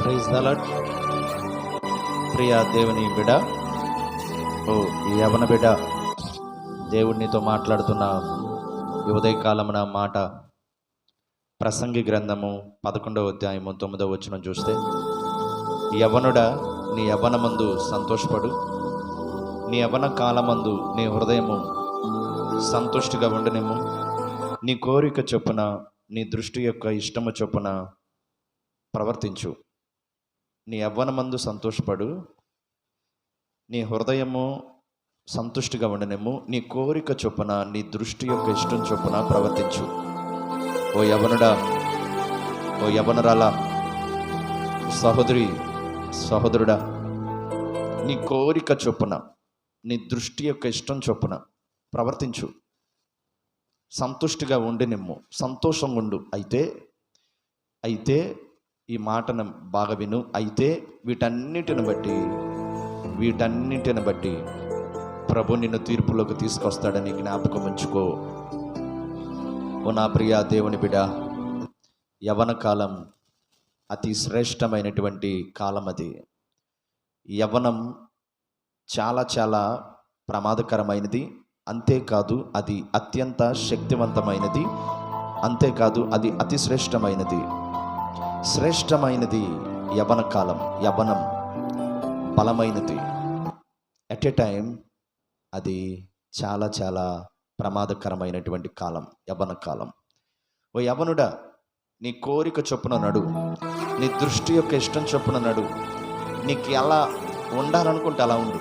Praise the lord. ప్రియ దేవుని బిడ్డ, ఈ యవన బిడ్డ, దేవుడినితో మాట్లాడుతున్న ఈ ఉదయకాలమున మాట ప్రసంగి గ్రంథము 11వ అధ్యాయము 9వ వచనం చూస్తే, యవనుడా నీ యవ్వనమందు సంతోషపడు, నీ యవ్వన కాలమందు నీ హృదయము సంతుష్టిగా ఉండనేమో, నీ కోరిక చొప్పున నీ దృష్టి యొక్క ఇష్టము చొప్పున ప్రవర్తించు. నీ యవ్వనమందు సంతోషపడు, నీ హృదయము సంతుష్టిగా ఉండనేమో, నీ కోరిక చొప్పున నీ దృష్టి యొక్క ఇష్టం చొప్పున ప్రవర్తించు. ఓ యవనుడా, ఓ యవనరాల, సహోదరి సహోదరుడా, నీ కోరిక చొప్పున నీ దృష్టి యొక్క ఇష్టం చొప్పున ప్రవర్తించు. సంతుష్టిగా ఉండినిమ్ము, సంతోషంగా ఉండు. అయితే ఈ మాటను బాగా విను. అయితే వీటన్నిటిని బట్టి ప్రభు నిన్ను తీర్పులోకి తీసుకొస్తాడని జ్ఞాపకం ఉంచుకో. ఓ నా ప్రియ దేవుని బిడ్డ, యవ్వన కాలం అతి శ్రేష్టమైనటువంటి కాలం. అది యవ్వనం చాలా చాలా ప్రమాదకరమైనది. అంతేకాదు అది అత్యంత శక్తివంతమైనది. అంతేకాదు అది అతి శ్రేష్టమైనది యవ్వన కాలం. యవ్వనం బలమైనది. ఎట్ ఏ టైం అది చాలా చాలా ప్రమాదకరమైనటువంటి కాలం యవ్వన కాలం. ఓ యవ్వనుడా, నీ కోరిక చొప్పున నడు, నీ దృష్టి యొక్క ఇష్టం చొప్పున నడు. నీకు ఎలా ఉండాలనుకుంటే అలా ఉండు.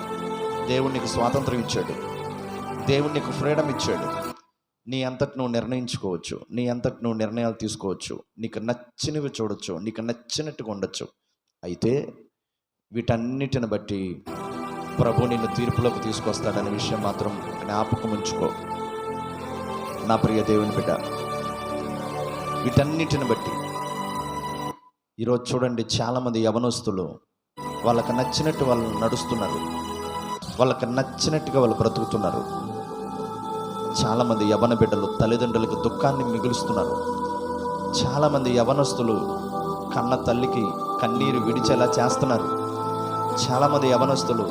దేవుడు నీకు స్వాతంత్రం ఇచ్చాడు, దేవుడు నీకు ఫ్రీడమ్ ఇచ్చాడు. నీ అంతటి నువ్వు నిర్ణయించుకోవచ్చు, నీ అంతటి నువ్వు నిర్ణయాలు తీసుకోవచ్చు, నీకు నచ్చినవి చూడొచ్చు, నీకు నచ్చినట్టుగా ఉండొచ్చు. అయితే వీటన్నిటిని బట్టి ప్రభు నిన్ను తీర్పులోకి తీసుకొస్తాడనే విషయం మాత్రం జ్ఞాపకం ఉంచుకో నా ప్రియ దేవుని బిడ్డ. వీటన్నిటిని బట్టి ఈరోజు చూడండి, చాలామంది యవనస్తులు వాళ్ళకి నచ్చినట్టు వాళ్ళు నడుస్తున్నారు, వాళ్ళకి నచ్చినట్టుగా వాళ్ళు బ్రతుకుతున్నారు. చాలామంది యవన బిడ్డలు తల్లిదండ్రులకు దుఃఖాన్ని మిగులుస్తున్నారు. చాలామంది యవనస్తులు కన్న తల్లికి కన్నీరు విడిచేలా చేస్తున్నారు. చాలామంది యవనస్తులు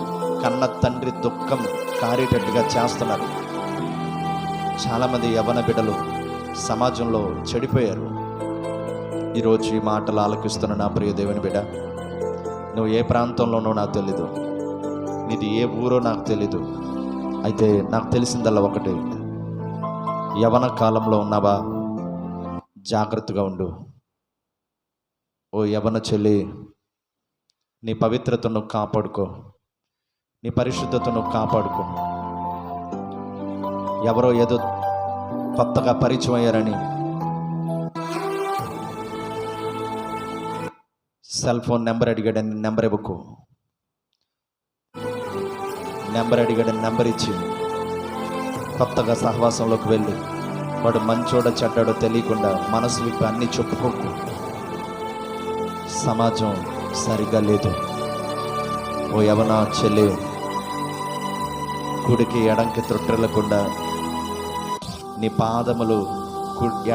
కన్న తండ్రి దుఃఖం కారేటట్టుగా చేస్తున్నారు. చాలామంది యవన బిడ్డలు సమాజంలో చెడిపోయారు. ఈరోజు ఈ మాటలు ఆలకిస్తున్న నా ప్రియ దేవుని బిడ్డ, నువ్వు ఏ ప్రాంతంలోనో నాకు తెలీదు, నీది ఏ ఊరో నాకు తెలీదు. అయితే నాకు తెలిసిందల్లా ఒకటి, యవన కాలంలో ఉన్నావా, జాగ్రత్తగా ఉండు. ఓ యవన చెల్లి, నీ పవిత్రతను కాపాడుకో, నీ పరిశుద్ధతను కాపాడుకో. ఎవరో ఏదో కొత్తగా పరిచయం అయ్యారని సెల్ ఫోన్ నెంబర్ అడిగాడని నెంబర్ ఇవ్వకు. నెంబర్ అడిగాడని నెంబర్ ఇచ్చి కొత్తగా సహవాసంలోకి వెళ్ళి వాడు మంచోడో చెడ్డాడో తెలియకుండా మనసు విప్పి అన్నీ చెప్పుకోకు. సమాజం సరిగా లేదు. ఓ యవన చెల్లి, కుడికి ఎడంకి త్రొట్టెలకుండా నీ పాదములు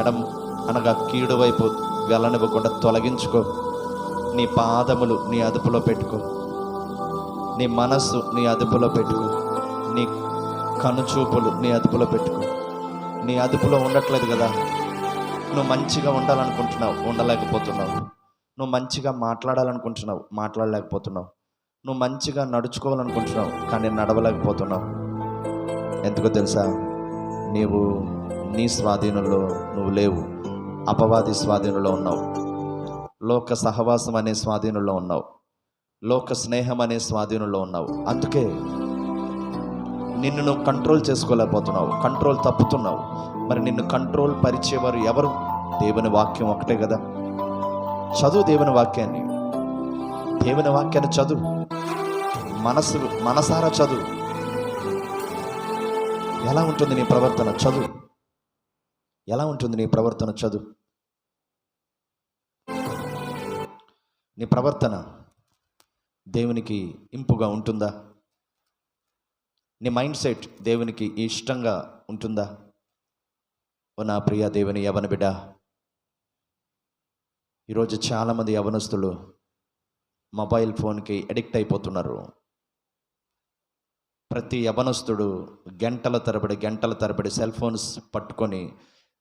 ఎడం అనగా కీడు వైపు వెళ్ళనివ్వకుండా తొలగించుకో. నీ పాదములు నీ అదుపులో పెట్టుకో, నీ మనస్సు నీ అదుపులో పెట్టుకో, నీ కనుచూపులు నీ అదుపులో పెట్టుకో. నీ అదుపులో ఉండట్లేదు కదా. నువ్వు మంచిగా ఉండాలనుకుంటున్నావు, ఉండలేకపోతున్నావు. నువ్వు మంచిగా మాట్లాడాలనుకుంటున్నావు, మాట్లాడలేకపోతున్నావు. నువ్వు మంచిగా నడుచుకోవాలనుకుంటున్నావు, కానీ నడవలేకపోతున్నావు. ఎందుకో తెలుసా? నీవు నీ స్వాధీనంలో నువ్వు లేవు, అపవాది స్వాధీనంలో ఉన్నావు. లోక సహవాసం అనే స్వాధీనంలో ఉన్నావు, లోక స్నేహం అనే స్వాధీనంలో ఉన్నావు. అందుకే నిన్ను నువ్వు కంట్రోల్ చేసుకోలేకపోతున్నావు, కంట్రోల్ తప్పుతున్నావు. మరి నిన్ను కంట్రోల్ పరిచేవారు ఎవరు? దేవుని వాక్యం ఒకటే కదా. చదువు దేవుని వాక్యాన్ని, దేవుని వాక్యాన్ని చదువు, మనసారా చదువు. ఎలా ఉంటుంది నీ ప్రవర్తన? చదువు. ఎలా ఉంటుంది నీ ప్రవర్తన? చదువు. నీ ప్రవర్తన దేవునికి ఇంపుగా ఉంటుందా? నీ మైండ్ సెట్ దేవునికి ఇష్టంగా ఉంటుందా? ఓ నా ప్రియ దేవుని యవన బిడ్డ, ఈరోజు చాలామంది యవనస్తులు మొబైల్ ఫోన్కి అడిక్ట్ అయిపోతున్నారు. ప్రతి యవనస్తుడు గంటల తరబడి సెల్ ఫోన్స్ పట్టుకొని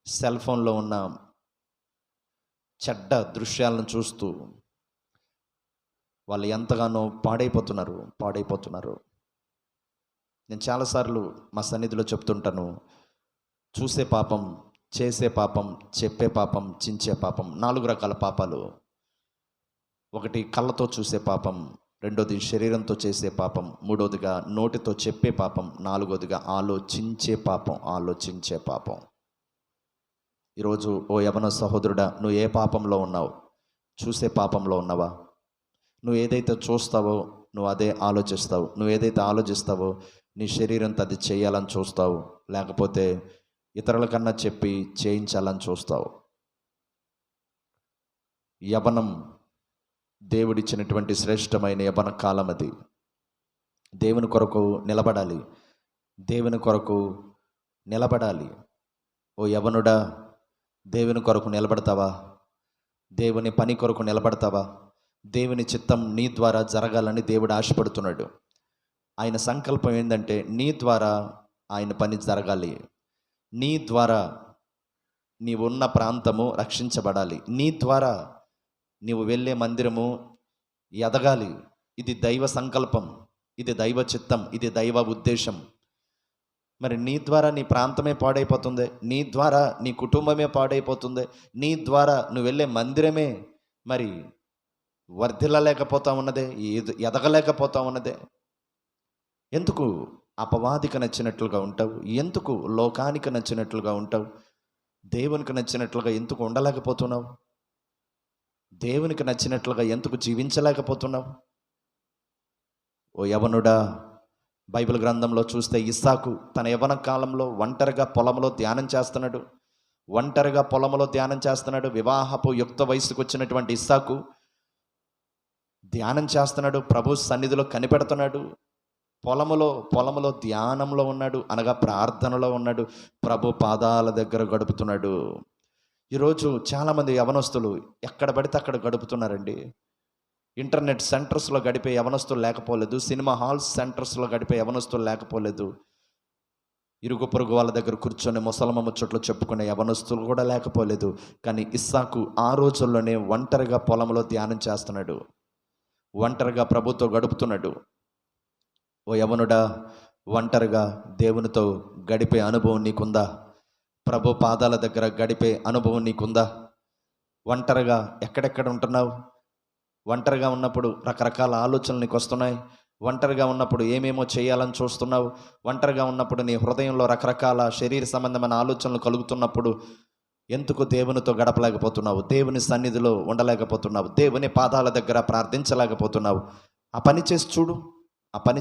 సెల్ ఫోన్లో ఉన్న చెడ్డ దృశ్యాలను చూస్తూ వాళ్ళు ఎంతగానో పాడైపోతున్నారు. నేను చాలాసార్లు మా సన్నిధిలో చెప్తుంటాను, చూసే పాపం, చేసే పాపం, చెప్పే పాపం, చించే పాపం, 4 రకాల పాపాలు. ఒకటి కళ్ళతో చూసే పాపం, రెండోది శరీరంతో చేసే పాపం, మూడోదిగా నోటితో చెప్పే పాపం, నాలుగోదిగా ఆలోచించే పాపం. ఈరోజు ఓ యవన సహోదరుడా, నువ్వు ఏ పాపంలో ఉన్నావు? చూసే పాపంలో ఉన్నావా? నువ్వు ఏదైతే చూస్తావో నువ్వు అదే ఆలోచిస్తావు. నువ్వు ఏదైతే ఆలోచిస్తావో నీ శరీరంతో అది చేయాలని చూస్తావు, లేకపోతే ఇతరుల కన్నా చెప్పి చేయించాలని చూస్తావు. యవనం దేవుడిచ్చినటువంటి శ్రేష్టమైన యవన కాలం అది. దేవుని కొరకు నిలబడాలి. ఓ యవనుడా, దేవుని కొరకు నిలబడతావా? దేవుని పని కొరకు నిలబడతావా? దేవుని చిత్తం నీ ద్వారా జరగాలని దేవుడు ఆశపడుతున్నాడు. ఆయన సంకల్పం ఏంటంటే నీ ద్వారా ఆయన పని జరగాలి. నీ ద్వారా నీవున్న ప్రాంతము రక్షించబడాలి. నీ ద్వారా నీవు వెళ్ళే మందిరము ఎదగాలి. ఇది దైవ సంకల్పం, ఇది దైవ చిత్తం, ఇది దైవ ఉద్దేశం. మరి నీ ద్వారా నీ ప్రాంతమే పాడైపోతుంది, నీ ద్వారా నీ కుటుంబమే పాడైపోతుంది, నీ ద్వారా నువ్వు వెళ్ళే మందిరమే మరి వర్ధిల్లలేకపోతా ఉన్నదే, ఎదగలేకపోతా ఉన్నదే. ఎందుకు అపవాదికి నచ్చినట్లుగా ఉంటావు? ఎందుకు లోకానికి నచ్చినట్లుగా ఉంటావు? దేవునికి నచ్చినట్లుగా ఎందుకు ఉండలేకపోతున్నావు? దేవునికి నచ్చినట్లుగా ఎందుకు జీవించలేకపోతున్నావు? ఓ యవనుడా, బైబిల్ గ్రంథంలో చూస్తే ఇస్సాకు తన యవన కాలంలో ఒంటరిగా పొలంలో ధ్యానం చేస్తున్నాడు. వివాహపు యుక్త వయసుకు వచ్చినటువంటి ఇస్సాకు ధ్యానం చేస్తున్నాడు, ప్రభు సన్నిధిలో కనిపెడుతున్నాడు. పొలములో ధ్యానంలో ఉన్నాడు, అనగా ప్రార్థనలో ఉన్నాడు, ప్రభు పాదాల దగ్గర గడుపుతున్నాడు. ఈరోజు చాలామంది యవనస్తులు ఎక్కడ పడితే అక్కడ గడుపుతున్నారండి. ఇంటర్నెట్ సెంటర్స్లో గడిపే యవనస్తులు లేకపోలేదు, సినిమా హాల్స్ సెంటర్స్లో గడిపే యవనస్తులు లేకపోలేదు, ఇరుగు పొరుగు వాళ్ళ దగ్గర కూర్చొని ముసలమ్మ ముచ్చట్లు చెప్పుకునే యవనస్తులు కూడా లేకపోలేదు. కానీ ఇస్సాకు ఆ రోజుల్లోనే ఒంటరిగా పొలంలో ధ్యానం చేస్తున్నాడు, ఒంటరిగా ప్రభుతో గడుపుతున్నాడు. ఓ యవనుడా, ఒంటరిగా దేవునితో గడిపే అనుభవం నీకుందా? ప్రభు పాదాల దగ్గర గడిపే అనుభవం నీకుందా? ఒంటరిగా ఎక్కడెక్కడ ఉంటున్నావు? ఒంటరిగా ఉన్నప్పుడు రకరకాల ఆలోచనలు నీకు వస్తున్నాయి. ఒంటరిగా ఉన్నప్పుడు ఏమేమో చేయాలని చూస్తున్నావు. ఒంటరిగా ఉన్నప్పుడు నీ హృదయంలో రకరకాల శరీర సంబంధమైన ఆలోచనలు కలుగుతున్నప్పుడు ఎందుకు దేవునితో గడపలేకపోతున్నావు? దేవుని సన్నిధిలో ఉండలేకపోతున్నావు? దేవుని పాదాల దగ్గర ప్రార్థించలేకపోతున్నావు? ఆ పని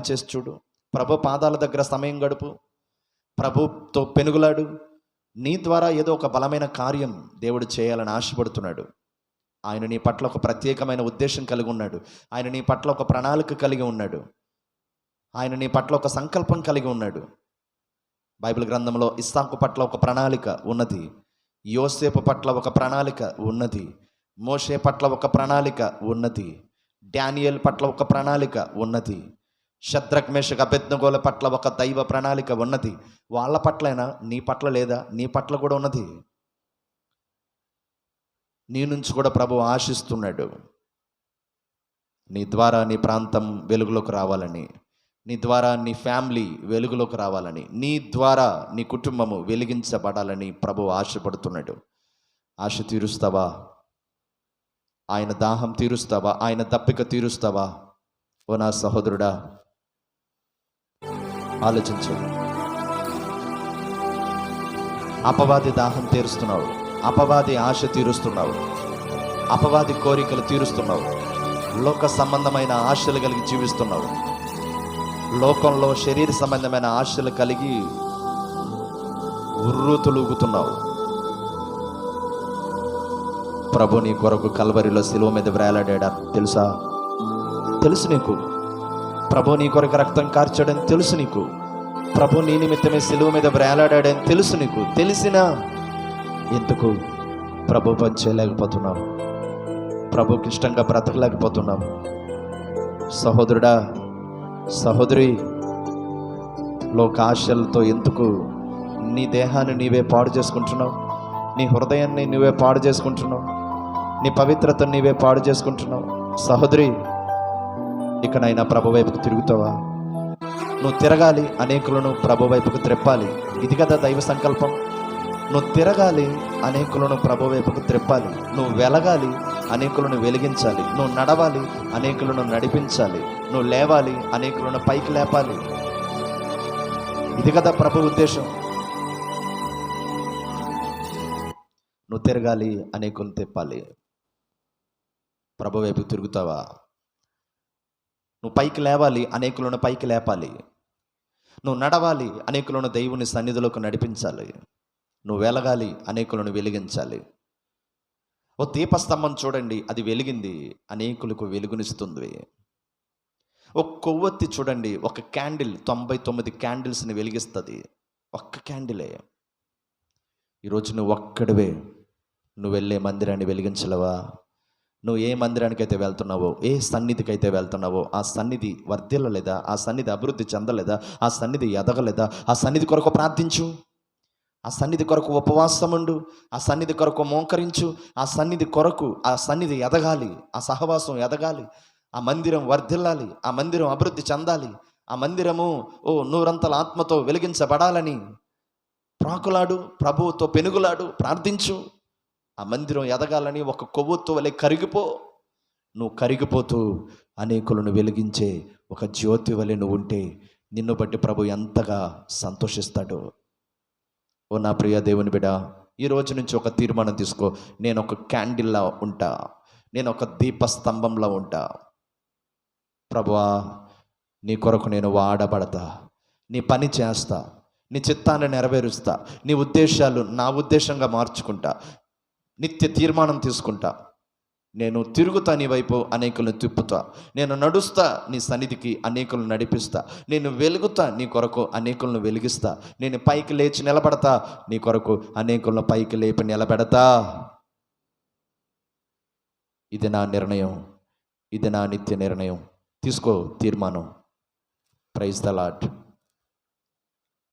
చేసి చూడు. ప్రభు పాదాల దగ్గర సమయం గడుపు, ప్రభుతో పెనుగులాడు. నీ ద్వారా ఏదో ఒక బలమైన కార్యం దేవుడు చేయాలని ఆశపడుతున్నాడు. ఆయన నీ పట్ల ఒక ప్రత్యేకమైన ఉద్దేశం కలిగి ఉన్నాడు. ఆయన నీ పట్ల ఒక ప్రణాళిక కలిగి ఉన్నాడు. ఆయన నీ పట్ల ఒక సంకల్పం కలిగి ఉన్నాడు. బైబిల్ గ్రంథంలో ఇస్సాకు పట్ల ఒక ప్రణాళిక ఉన్నది, యోసేపు పట్ల ఒక ప్రణాళిక ఉన్నది, మోషే పట్ల ఒక ప్రణాళిక ఉన్నది, డానియేల్ పట్ల ఒక ప్రణాళిక ఉన్నది, షద్రక్ మేషక్ అబేద్నెగోల పట్ల ఒక దైవ ప్రణాళిక ఉన్నది. వాళ్ళ పట్లైనా నీ పట్ల లేదా? నీ పట్ల కూడా ఉన్నది. నీ నుంచి కూడా ప్రభు ఆశిస్తున్నాడు. నీ ద్వారా నీ ప్రాంతం వెలుగులోకి రావాలని, నీ ద్వారా నీ ఫ్యామిలీ వెలుగులోకి రావాలని, నీ ద్వారా నీ కుటుంబము వెలిగించబడాలని ప్రభు ఆశపడుతున్నాడు. ఆశ తీరుస్తావా? ఆయన దాహం తీరుస్తావా? ఆయన దప్పిక తీరుస్తావా? ఓ నా సహోదరుడా, ఆలోచించు. అపవాది దాహం తీరుస్తున్నావు, అపవాది ఆశ తీరుస్తున్నావు, అపవాది కోరికలు తీరుస్తున్నావు, లోక సంబంధమైన ఆశలు కలిగి జీవిస్తున్నావు, లోకంలో శరీర సంబంధమైన ఆశలు కలిగి ఉర్రూతులుగుతున్నావు. ప్రభు నీ కొరకు కల్వరిలో శిలువ మీద వేలాడా తెలుసు నీకు. ప్రభు నీ కొరకు రక్తం కార్చాడని తెలుసు నీకు. ప్రభు నీ నిమిత్తమే శిలువ మీద వేలాడాడని తెలుసు నీకు. తెలిసినా ఎందుకు ప్రభు పని చేయలేకపోతున్నావు? ప్రభుకి ఇష్టంగా బ్రతకలేకపోతున్నావు? సహోదరుడా, సహోదరి, లోకాశలతో ఎందుకు నీ దేహాన్ని నీవే పాడు చేసుకుంటున్నావు? నీ హృదయాన్ని నీవే పాడు చేసుకుంటున్నావు. నీ పవిత్రతను నీవే పాడు చేసుకుంటున్నావు. సహోదరి, ఇకనైనా ప్రభు వైపుకు తిరుగుతావా? నువ్వు తిరగాలి, అనేకులను ప్రభు వైపుకు త్రెప్పాలి. ఇది కదా దైవ సంకల్పం. నువ్వు తిరగాలి, అనేకులను ప్రభు వైపుకు త్రెప్పాలి. నువ్వు వెలగాలి, అనేకులను వెలిగించాలి. నువ్వు నడవాలి, అనేకులను నడిపించాలి. నువ్వు లేవాలి, అనేకులను పైకి లేపాలి. ఇది కదా ప్రభు ఉద్దేశం. నువ్వు తిరగాలి, అనేకులను తెప్పాలి. ప్రభు వైపు తిరుగుతావా? నువ్వు పైకి లేవాలి, అనేకులను పైకి లేపాలి. నువ్వు నడవాలి, అనేకులను దేవుని సన్నిధిలోకి నడిపించాలి. నువ్వు వెలగాలి, అనేకులను వెలిగించాలి. ఓ దీపస్తంభం చూడండి, అది వెలిగింది, అనేకులకు వెలుగునిస్తుంది. ఒక కొవ్వొత్తి చూడండి, ఒక క్యాండిల్ 99 క్యాండిల్స్ని వెలిగిస్తుంది. ఒక్క క్యాండిలే. ఈరోజు నువ్వు ఒక్కడివే నువ్వు వెళ్ళే మందిరాన్ని వెలిగించలేవా? నువ్వు ఏ మందిరానికి అయితే వెళ్తున్నావో, ఏ సన్నిధికి అయితే వెళ్తున్నావో, ఆ సన్నిధి వర్ధిల్లలేదా? ఆ సన్నిధి అభివృద్ధి చెందలేదా? ఆ సన్నిధి ఎదగలేదా? ఆ సన్నిధి కొరకు ప్రార్థించు. ఆ సన్నిధి కొరకు ఉపవాసం ఉండు. ఆ సన్నిధి కొరకు మోకరించు. ఆ సన్నిధి కొరకు, ఆ సన్నిధి ఎదగాలి, ఆ సహవాసం ఎదగాలి, ఆ మందిరం వర్ధిల్లాలి, ఆ మందిరం అభివృద్ధి చెందాలి, ఆ మందిరము నూరంతల ఆత్మతో వెలిగించబడాలని ప్రాకులాడు, ప్రభువుతో పెనుగులాడు, ప్రార్థించు. ఆ మందిరం ఎదగాలని ఒక కొవ్వొత్తు వలె కరిగిపో. నువ్వు కరిగిపోతూ అనేకులను వెలిగించే ఒక జ్యోతి వలె నువ్వు ఉంటే నిన్ను బట్టి ప్రభు ఎంతగా సంతోషిస్తాడు. ఓ నా ప్రియ దేవుని బిడ్డ, ఈ రోజు నుంచి ఒక తీర్మానం తీసుకో. నేను ఒక క్యాండిల్లా ఉంటా, నేను ఒక దీపస్తంభంలో ఉంటా. ప్రభువా, నీ కొరకు నేను వాడబడతా, నీ పని చేస్తా, నీ చిత్తాన్ని నెరవేరుస్తా, నీ ఉద్దేశాలు నా ఉద్దేశంగా మార్చుకుంటా, నిత్య తీర్మానం తీసుకుంటా. నేను తిరుగుతా నీ వైపు, అనేకులను తిప్పుతా. నేను నడుస్తా నీ సన్నిధికి, అనేకులను నడిపిస్తా. నేను వెలుగుతా నీ కొరకు, అనేకులను వెలిగిస్తా. నేను పైకి లేచి నిలబడతా నీ కొరకు, అనేకులను పైకి లేపి నిలబెడతా. ఇది నా నిర్ణయం, ఇది నా నిత్య నిర్ణయం. తీసుకో తీర్మానం. Praise the lord.